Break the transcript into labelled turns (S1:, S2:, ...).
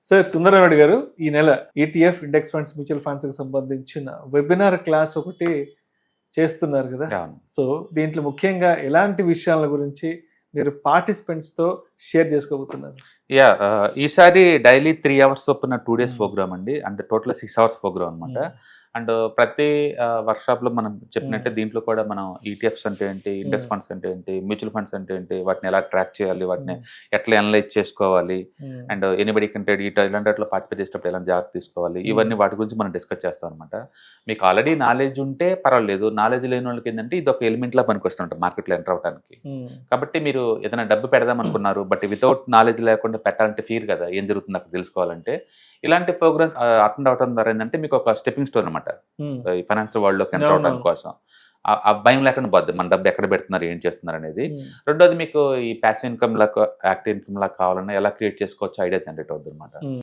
S1: Sir సుందరరావుడి గారు ఈ నెల ETF index funds mutual funds కి సంబంధించిన వెబినార్ క్లాస్ ఒకటి చేస్తున్నారు కదా.
S2: అవును.
S1: సో దీంట్లో ముఖ్యంగా ఎలాంటి విషయాల గురించి మీరు పార్టిసిపెంట్స్ తో షేర్ చేసుకోబోతున్నారు?
S2: యా ఈసారి డైలీ 3 hours చొప్పున 2 days ప్రోగ్రామ్ అండి. అంటే టోటల్ 6 hours ప్రోగ్రామ్ అనమాట. అండ్ ప్రతి వర్క్షాప్ లో మనం చెప్పినట్టే దీంట్లో కూడా మనం ఈటీఎఫ్స్ అంటే ఏంటి, ఇండెక్స్ ఫండ్స్ అంటే ఏంటి, మ్యూచువల్ ఫండ్స్ అంటే ఏంటి, వాటిని ఎలా ట్రాక్ చేయాలి, వాటిని ఎట్లా అనలైజ్ చేసుకోవాలి, అండ్ ఎనీబడి కంటే ఇలాంటి వాటిలో పార్టిసిపేట్ చేసేటప్పుడు ఎలాంటి జాగ్రత్త తీసుకోవాలి, ఇవన్నీ వాటి గురించి మనం డిస్కస్ చేస్తాం అనమాట. మీకు ఆల్రెడీ నాలెడ్జ్ ఉంటే పర్వాలేదు, నాలెడ్జ్ లేని వాళ్ళకి ఏంటంటే ఇది ఒక ఎలిమెంట్ లా పనికొస్తుంటాం మార్కెట్లో ఎంటర్ అవడానికి. కాబట్టి మీరు ఏదైనా డబ్బు పెడదాం అనుకున్నారు, బట్ వితౌట్ నాలెడ్జ్ లేకుండా పెట్టాలంటే ఫీర్ కదా, ఏం జరుగుతుంది అక్కడ తెలుసుకోవాలంటే. ఇలాంటి ప్రోగ్రామ్స్ అటెండ్ అవడం ద్వారా ఏంటంటే మీకు ఒక స్టెప్పింగ్ స్టోన్ అనమాట ఈ ఫైనాన్షియల్ వరల్డ్ లోకి ఎంటర్ అవడానికి కోసం. ఆ భయం లేకుండా పోద్ది మన డబ్బు ఎక్కడ పెడుతున్నారు, ఏం చేస్తున్నారు అనేది. రెండోది మీకు ఈ ప్యాసివ్ ఇన్కమ్ లా, యాక్టివ్ ఇన్కమ్ లా కావాలన్నా ఎలా క్రియేట్ చేసుకోవచ్చు ఐడియా జనరేట్ అవుతుంది అనమాట.